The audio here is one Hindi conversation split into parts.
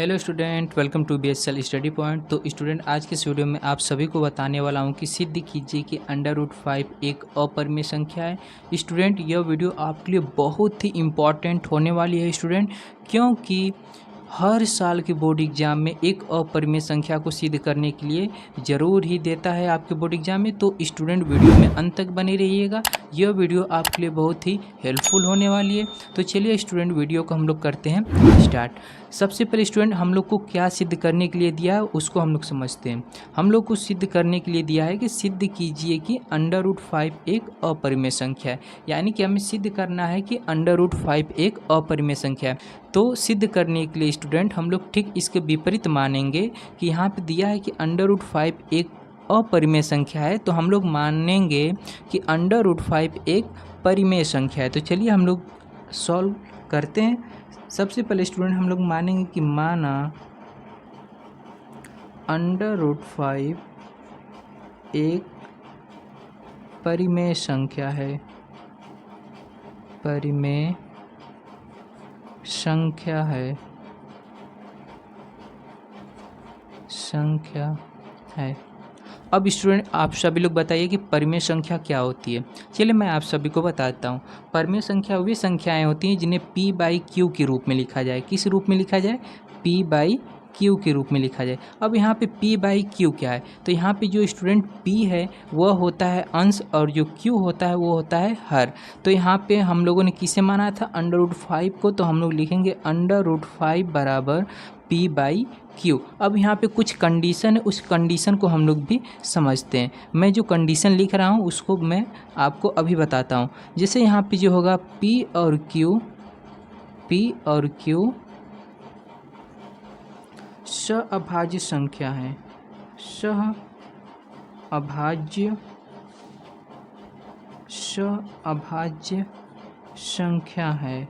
Hello student, welcome to BSL study point. तो स्टूडेंट, आज के इस वीडियो में आप सभी को बताने वाला हूं कि सिद्ध कीजिए कि √5 एक अपरिमेय संख्या है। स्टूडेंट, यह वीडियो आपके लिए बहुत ही इम्पॉर्टेंट होने वाली है स्टूडेंट, क्योंकि हर साल के बोर्ड एग्जाम में एक अपरिमेय संख्या को सिद्ध करने के लिए ज़रूर ही देता है आपके बोर्ड एग्जाम में। तो स्टूडेंट, वीडियो में अंत तक बने रहिएगा, यह वीडियो आपके लिए बहुत ही हेल्पफुल होने वाली है। तो चलिए स्टूडेंट, वीडियो को हम लोग करते हैं स्टार्ट। सबसे पहले स्टूडेंट, हम लोग को क्या सिद्ध करने के लिए दिया है उसको हम लोग समझते हैं। हम लोग को सिद्ध करने के लिए दिया है कि सिद्ध कीजिए कि √5 एक अपरिमेय संख्या है, यानी कि हमें सिद्ध करना है कि √5 एक अपरिमेय संख्या है। तो सिद्ध करने के लिए स्टूडेंट हम लोग ठीक इसके विपरीत मानेंगे कि यहाँ पे दिया है कि √5 एक अपरिमेय संख्या है, तो हम लोग मानेंगे कि √5 एक परिमेय संख्या है। तो चलिए हम लोग सॉल्व करते हैं। सबसे पहले स्टूडेंट हम लोग मानेंगे कि माना √5 एक परिमेय संख्या है, परिमेय संख्या है, अब स्टूडेंट आप सभी लोग बताइए कि परिमेय संख्या क्या होती है। चलिए मैं आप सभी को बताता हूँ। परिमेय संख्या वे संख्याएं होती हैं जिन्हें P/Q के रूप में लिखा जाए। किस रूप में लिखा जाए? P/Q के रूप में लिखा जाए। अब यहाँ पे P/Q क्या है? तो यहाँ पे जो स्टूडेंट P है वह होता है अंश और जो Q होता है वो होता है हर। तो यहाँ पे हम लोगों ने किसे माना था? √5 को। तो हम लोग लिखेंगे √5 बराबर P/Q। अब यहाँ पे कुछ कंडीशन है, उस कंडीशन को हम लोग भी समझते हैं। मैं जो कंडीशन लिख रहा हूँ उसको मैं आपको अभी बताता हूँ। जैसे यहाँ पे जो होगा P और Q सहअभाज्य संख्या है, सहअभाज्य संख्या है।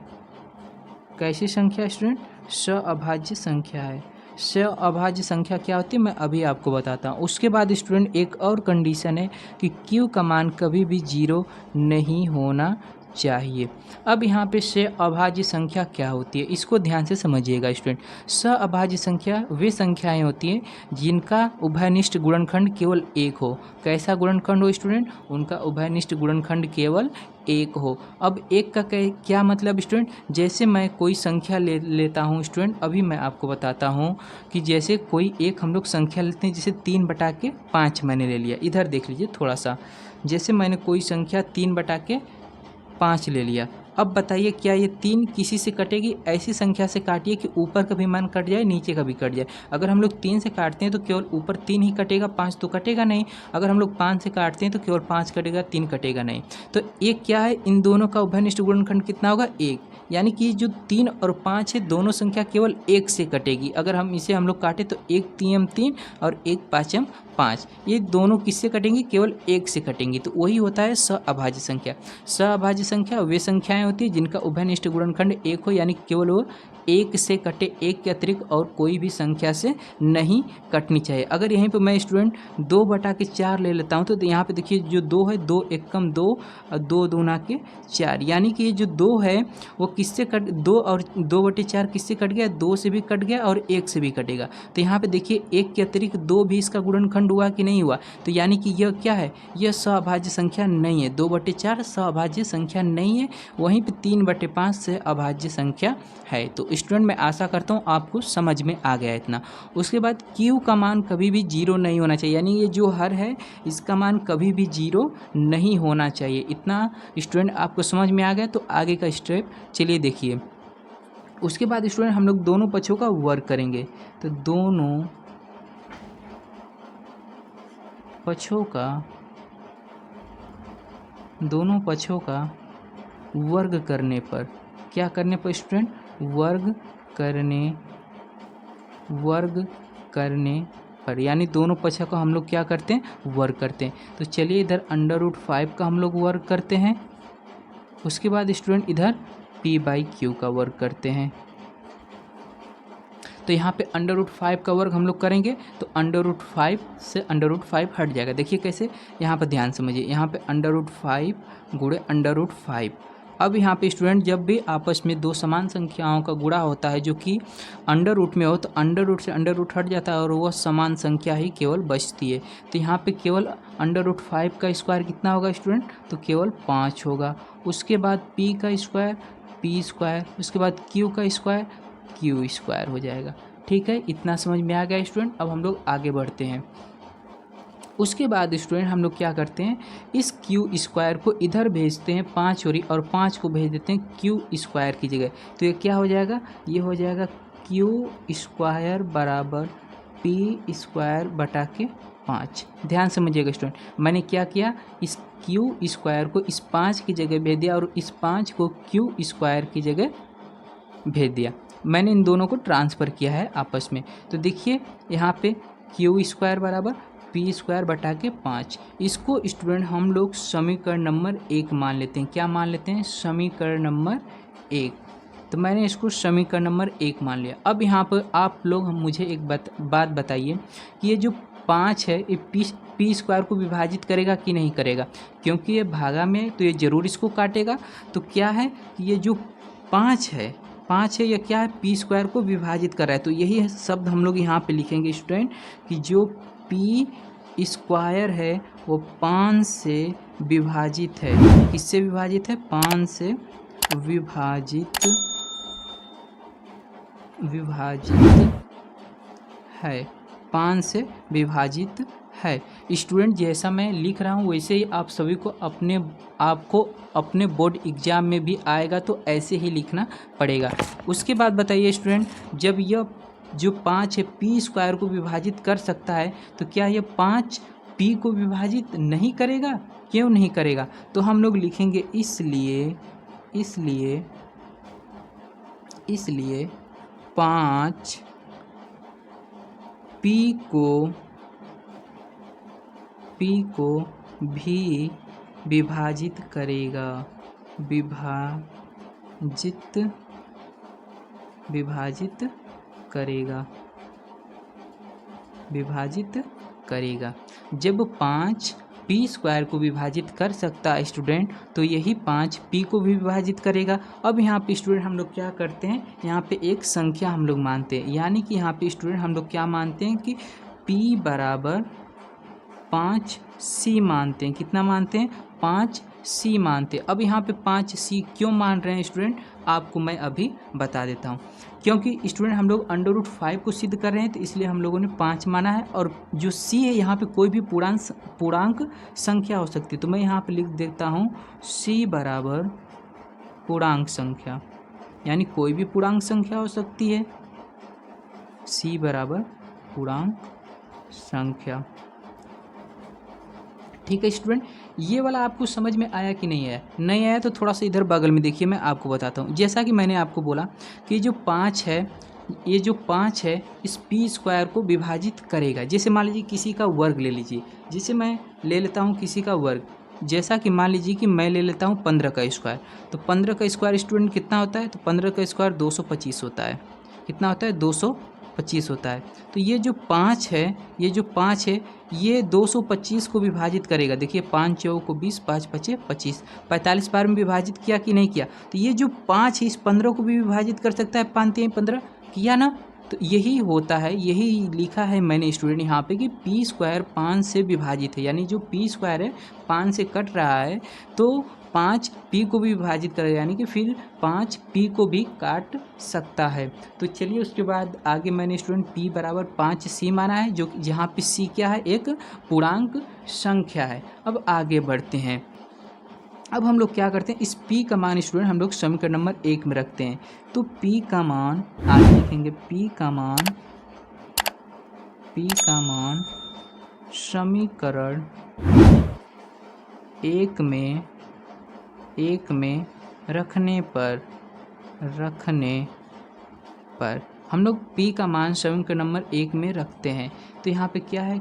कैसी संख्या स्टूडेंट? सहअभाज्य संख्या है। सहअभाज्य संख्या क्या होती है मैं अभी आपको बताता हूँ। उसके बाद स्टूडेंट एक और कंडीशन है कि Q का मान कभी भी 0 नहीं होना चाहिए। अब यहाँ पे सहअभाज्य संख्या क्या होती है इसको ध्यान से समझिएगा स्टूडेंट। सहअभाज्य संख्या वे संख्याएं होती हैं जिनका उभयनिष्ठ गुणनखंड केवल एक हो। कैसा गुणनखंड हो स्टूडेंट? उनका उभयनिष्ठ गुणनखंड केवल एक हो। अब एक का क्या मतलब स्टूडेंट? जैसे मैं कोई संख्या लेता हूँ स्टूडेंट, अभी मैं आपको बताता हूँ कि जैसे कोई एक हम लोग संख्या लेते हैं, जैसे 3/5 मैंने ले लिया। इधर देख लीजिए थोड़ा सा, जैसे मैंने कोई संख्या 3/5 ले लिया। अब बताइए क्या ये 3 किसी से कटेगी? ऐसी संख्या से काटिए कि ऊपर का भी मान कट जाए, नीचे का भी कट जाए। अगर हम लोग 3 से काटते हैं तो केवल ऊपर 3 ही कटेगा, 5 तो कटेगा नहीं। अगर हम लोग 5 से काटते हैं तो केवल 5 कटेगा, 3 कटेगा नहीं। तो एक क्या है, इन दोनों का उभयनिष्ठ गुणनखंड कितना होगा? 1। यानी कि जो 3 और 5 है दोनों संख्या केवल 1 से कटेगी। अगर हम इसे हम लोग काटें तो 1 3 3 और 1 5 5, ये दोनों किससे कटेंगी? केवल 1 से कटेंगी। तो वही होता है सहअभाज्य संख्या। सहअभाज्य संख्या वे संख्याएं होती है जिनका उभयनिष्ठ गुणनखंड 1 हो, यानी केवल वो 1 से कटे, 1 के अतिरिक्त और कोई भी संख्या से नहीं कटनी चाहिए। अगर यहीं पे मैं स्टूडेंट 2/4 ले लेता हूँ तो यहाँ पे देखिए जो 2 है, 2 एकम 2 और 2 दूना के 4, यानी कि ये जो 2 है वो किससे कट, 2 और 2/4 किससे कट गया? 2 से भी कट गया और 1 से भी कटेगा। तो यहाँ पे देखिए 1 के अतिरिक्त 2 भी इसका गुणनखंड हुआ कि नहीं हुआ? तो यानी कि यह क्या है? यह सहअभाज्य संख्या नहीं है। 2/4 सहअभाज्य संख्या नहीं है। वहीं पे 3/5 सहअभाज्य संख्या है। तो स्टूडेंट मैं आशा करता हूँ आपको समझ में आ गया इतना। उसके बाद Q का मान कभी भी 0 नहीं होना चाहिए, यानी ये जो हर है इसका मान कभी भी 0 नहीं होना चाहिए। इतना स्टूडेंट आपको समझ में आ गया। तो आगे का स्टेप चलिए देखिए। उसके बाद स्टूडेंट हम लोग दोनों पक्षों का वर्ग करेंगे। तो दोनों पक्षों का वर्ग करने पर, क्या करने पर स्टूडेंट? वर्ग करने पर, यानी दोनों पक्षों का हम लोग क्या करते हैं? वर्ग करते हैं। तो चलिए इधर √5 का हम लोग वर्ग करते हैं। उसके बाद स्टूडेंट इधर P/Q का वर्ग करते हैं। तो यहाँ पे √5 का वर्ग हम लोग करेंगे तो √5 से √5 हट जाएगा। देखिए कैसे, यहाँ पर ध्यान समझिए। यहाँ पे √5 गुणे √5। अब यहाँ पे स्टूडेंट जब भी आपस में दो समान संख्याओं का गुणा होता है जो कि अंडर रूट में हो, तो अंडर रूट से अंडर रूट हट जाता है और वह समान संख्या ही केवल बचती है। तो यहाँ पे केवल अंडर रूट 5 का स्क्वायर कितना होगा स्टूडेंट, तो केवल 5 होगा। उसके बाद p का स्क्वायर p स्क्वायर, उसके बाद q का स्क्वायर q स्क्वायर हो जाएगा। ठीक है, इतना समझ में आ गया स्टूडेंट। अब हम लोग आगे बढ़ते हैं। उसके बाद स्टूडेंट हम लोग क्या करते हैं, इस क्यू स्क्वायर को इधर भेजते हैं 5 और 5 को भेज देते हैं क्यू स्क्वायर की जगह। तो ये क्या हो जाएगा, ये हो जाएगा क्यू स्क्वायर बराबर पी स्क्वायर बटा के 5। ध्यान समझिएगा स्टूडेंट, मैंने क्या किया, इस क्यू स्क्वायर को इस 5 की जगह भेज दिया और इस 5 को क्यू स्क्वायर की जगह भेज दिया। मैंने इन दोनों को ट्रांसफ़र किया है आपस में। तो देखिए यहाँ पे क्यू स्क्वायर बराबर पी स्क्वायर बटा के 5। इसको स्टूडेंट हम लोग समीकरण नंबर 1 मान लेते हैं। क्या मान लेते हैं, समीकरण नंबर 1। तो मैंने इसको समीकरण नंबर 1 मान लिया। अब यहाँ पर आप लोग मुझे एक बात बताइए कि ये जो 5 है ये पी स्क्वायर को विभाजित करेगा कि नहीं करेगा, क्योंकि ये भागा में तो ये ज़रूर इसको काटेगा। तो क्या है कि ये जो 5 है यह क्या है, पी स्क्वायर को विभाजित कर रहा है। तो यही शब्द हम लोग यहाँ पे लिखेंगे स्टूडेंट कि जो पी स्क्वायर है वो 5 से विभाजित है। किससे विभाजित है, 5 से विभाजित है, 5 से विभाजित है। स्टूडेंट जैसा मैं लिख रहा हूँ वैसे ही आप सभी को अपने बोर्ड एग्जाम में भी आएगा, तो ऐसे ही लिखना पड़ेगा। उसके बाद बताइए स्टूडेंट, जब यह जो 5 है पी स्क्वायर को विभाजित कर सकता है, तो क्या यह 5 पी को विभाजित नहीं करेगा, क्यों नहीं करेगा, तो हम लोग लिखेंगे इसलिए 5 पी को भी विभाजित करेगा, विभाजित करेगा। जब 5 पी स्क्वायर को विभाजित कर सकता है स्टूडेंट, तो यही 5 पी को भी विभाजित करेगा। अब यहाँ पे स्टूडेंट हम लोग क्या करते हैं, यहाँ पे एक संख्या हम लोग मानते हैं, यानी कि यहाँ पे स्टूडेंट हम लोग क्या मानते हैं कि p बराबर 5c मानते हैं। कितना मानते हैं, 5c मानते हैं। अब यहाँ पे 5c क्यों मान रहे हैं स्टूडेंट, आपको मैं अभी बता देता हूँ। क्योंकि स्टूडेंट हम लोग अंडर रूट 5 को सिद्ध कर रहे हैं, तो इसलिए हम लोगों ने 5 माना है। और जो c है यहाँ पे कोई भी पूर्णांक संख्या हो सकती है। तो मैं यहाँ पे लिख देता हूँ c बराबर पूर्णांक संख्या, यानी कोई भी पूर्णांक संख्या हो सकती है। c बराबर पूर्णांक संख्या। ठीक है स्टूडेंट, ये वाला आपको समझ में आया कि नहीं आया, नहीं आया तो थोड़ा सा इधर बगल में देखिए, मैं आपको बताता हूँ। जैसा कि मैंने आपको बोला कि जो 5 है, ये जो 5 है इस पी स्क्वायर को विभाजित करेगा। जैसे मान लीजिए किसी का वर्ग ले लीजिए, जैसे मैं ले लेता हूँ किसी का वर्ग, जैसा कि मान लीजिए कि मैं ले लेता हूँ 15 का स्क्वायर। तो 15 का स्क्वायर स्टूडेंट कितना होता है, तो 15 का स्क्वायर 225 होता है। कितना होता है, 225 होता है। तो ये जो 5 है ये 225 को विभाजित करेगा। देखिए 5 चौकों को 20, 5 पचे 25, 45 बार में विभाजित किया कि नहीं किया। तो ये जो 5 है इस 15 को भी विभाजित कर सकता है, 5 3 15 किया ना। तो यही होता है, यही लिखा है मैंने स्टूडेंट यहाँ पे कि पी स्क्वायर 5 से विभाजित है, यानी जो पी स्क्वायर है 5 से कट रहा है तो 5 पी को भी विभाजित करेगा, यानी कि फिर 5 पी को भी काट सकता है। तो चलिए उसके बाद आगे मैंने स्टूडेंट पी बराबर 5c माना है, जो जहाँ पे c क्या है, एक पूर्णांक संख्या है। अब आगे बढ़ते हैं। अब हम लोग क्या करते हैं, इस p का मान स्टूडेंट हम लोग समीकरण नंबर 1 में रखते हैं। तो p का मान आगे लिखेंगे, p का मान समीकरण 1 में रखने पर हम लोग p का मान समीकरण नंबर 1 में रखते हैं। तो यहाँ पे क्या है,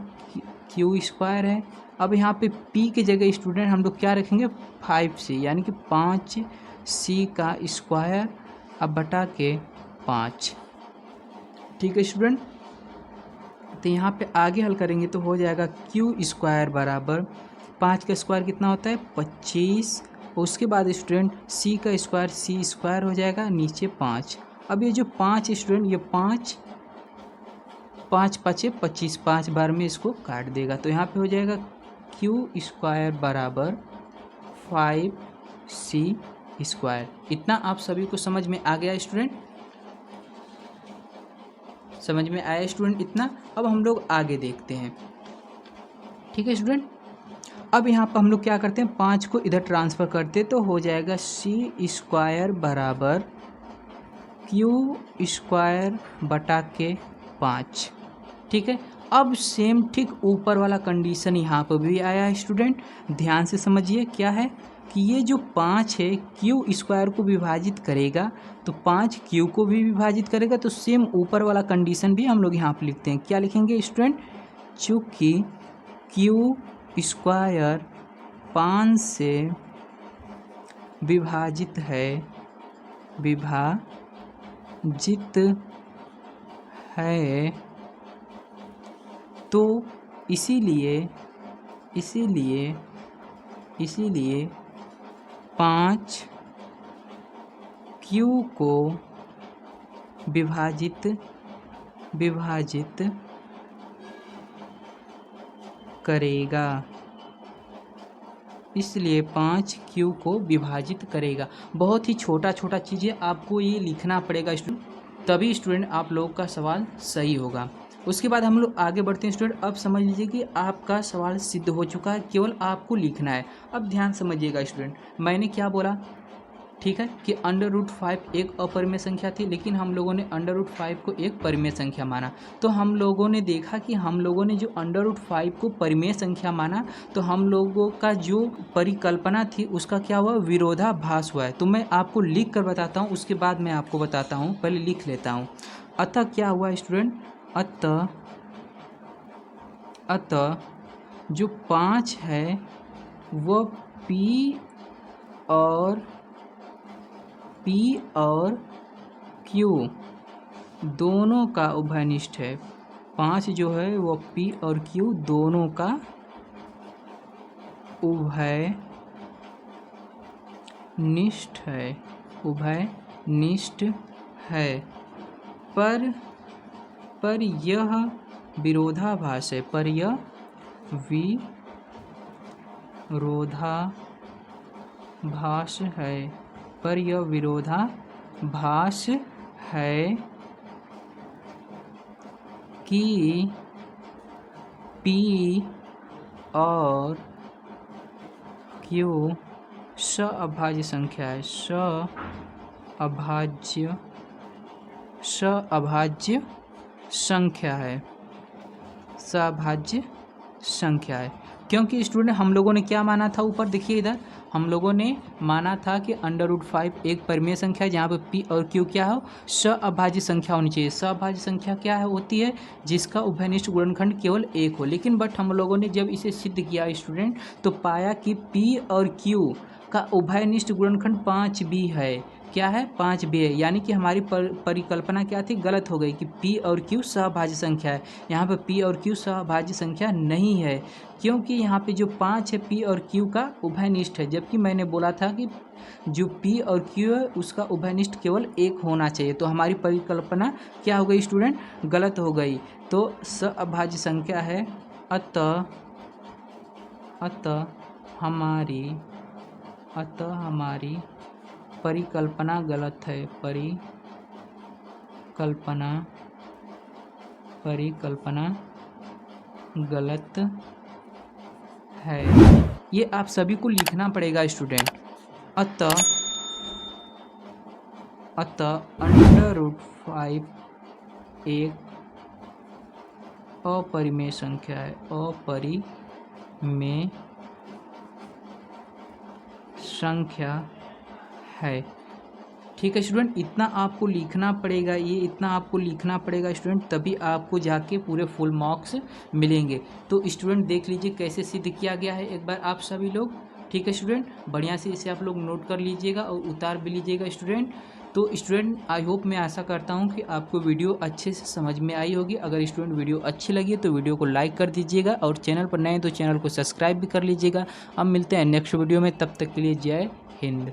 क्यू स्क्वायर है। अब यहाँ पे p की जगह स्टूडेंट हम लोग क्या रखेंगे, 5c, यानी कि 5c का स्क्वायर अब बटा के 5। ठीक है स्टूडेंट, तो यहाँ पे आगे हल करेंगे तो हो जाएगा क्यू स्क्वायर बराबर 5 का स्क्वायर कितना होता है, 25 उसके बाद स्टूडेंट सी का स्क्वायर सी स्क्वायर हो जाएगा, नीचे 5। अब ये जो 5 स्टूडेंट, ये 5 5 पचे 25, 5 बार में इसको काट देगा, तो यहाँ पे हो जाएगा क्यू स्क्वायर बराबर 5c स्क्वायर। इतना आप सभी को समझ में आ गया स्टूडेंट? समझ में आया स्टूडेंट इतना? अब हम लोग आगे देखते हैं। ठीक है स्टूडेंट, अब यहाँ पर हम लोग क्या करते हैं, 5 को इधर ट्रांसफ़र करते तो हो जाएगा सी स्क्वायर बराबर क्यू स्क्वायर बटा के 5। ठीक है, अब सेम ठीक ऊपर वाला कंडीशन यहाँ पर भी आया है स्टूडेंट, ध्यान से समझिए क्या है कि ये जो 5 है क्यू स्क्वायर को विभाजित करेगा तो 5 क्यू को भी विभाजित करेगा, तो सेम ऊपर वाला कंडीशन भी हम लोग यहाँ पर लिखते हैं। क्या लिखेंगे स्टूडेंट? चूँकि क्यू स्क्वायर 5 से विभाजित है तो इसीलिए 5 क्यू को विभाजित करेगा, इसलिए 5 क्यू को विभाजित करेगा। बहुत ही छोटा छोटा चीज़ें आपको ये लिखना पड़ेगा स्टूडेंट, तभी स्टूडेंट आप लोगों का सवाल सही होगा। उसके बाद हम लोग आगे बढ़ते हैं स्टूडेंट। अब समझ लीजिए कि आपका सवाल सिद्ध हो चुका है, केवल आपको लिखना है। अब ध्यान समझिएगा स्टूडेंट, मैंने क्या बोला, ठीक है, कि √5 एक अपरिमेय संख्या थी, लेकिन हम लोगों ने √5 को एक परिमेय संख्या माना। तो हम लोगों ने देखा कि हम लोगों ने जो √5 को परिमेय संख्या माना, तो हम लोगों का जो परिकल्पना थी उसका क्या हुआ, विरोधाभास हुआ है। तो मैं आपको लिख कर बताता हूँ, उसके बाद मैं आपको बताता हूँ, पहले लिख लेता हूँ। अतः क्या हुआ स्टूडेंट, अतः जो 5 है वह P और Q दोनों का उभयनिष्ठ है। 5 जो है वो P और Q दोनों का उभयनिष्ठ है, पर यह विरोधाभास है, पर यह विरोधाभास है कि P और Q सअभाज्य संख्या है, सअभाज्य संख्या है। क्योंकि स्टूडेंट हम लोगों ने क्या माना था, ऊपर देखिए इधर, हम लोगों ने माना था कि √5 एक परिमेय संख्या है जहाँ पे P और Q क्या हो, सअभाज्य संख्या होनी चाहिए। सअभाज्य संख्या क्या है, होती है जिसका उभयनिष्ठ गुणनखंड केवल एक हो। लेकिन बट हम लोगों ने जब इसे सिद्ध किया स्टूडेंट, तो पाया कि P और Q का उभयनिष्ठ गुणनखंड 5 भी है। क्या है, 5 भी है, यानी कि हमारी परिकल्पना क्या थी, गलत हो गई कि P और Q सहभाज्य संख्या है। यहाँ पे P और Q सहभाज्य संख्या नहीं है, क्योंकि यहाँ पे जो 5 है P और Q का उभयनिष्ठ है, जबकि मैंने बोला था कि जो P और Q है उसका उभयनिष्ठ केवल एक होना चाहिए। तो हमारी परिकल्पना क्या हो गई स्टूडेंट, गलत हो गई। तो सहभाज्य संख्या है, अतः हमारी परिकल्पना गलत है, परिकल्पना गलत है। ये आप सभी को लिखना पड़ेगा स्टूडेंट। अतः √5 एक अपरिमेय संख्या है, अपरिमेय संख्या है। ठीक है स्टूडेंट, इतना आपको लिखना पड़ेगा, ये इतना आपको लिखना पड़ेगा स्टूडेंट, तभी आपको जाके पूरे फुल मार्क्स मिलेंगे। तो स्टूडेंट देख लीजिए कैसे सिद्ध किया गया है, एक बार आप सभी लोग ठीक है स्टूडेंट, बढ़िया से इसे आप लोग नोट कर लीजिएगा और उतार भी लीजिएगा स्टूडेंट। तो स्टूडेंट आई होप, मैं आशा करता हूँ कि आपको वीडियो अच्छे से समझ में आई होगी। अगर स्टूडेंट वीडियो अच्छी लगी तो वीडियो को लाइक कर दीजिएगा और चैनल पर नए हैं तो चैनल को सब्सक्राइब भी कर लीजिएगा। अब मिलते हैं नेक्स्ट वीडियो में, तब तक के लिए जय हिंद।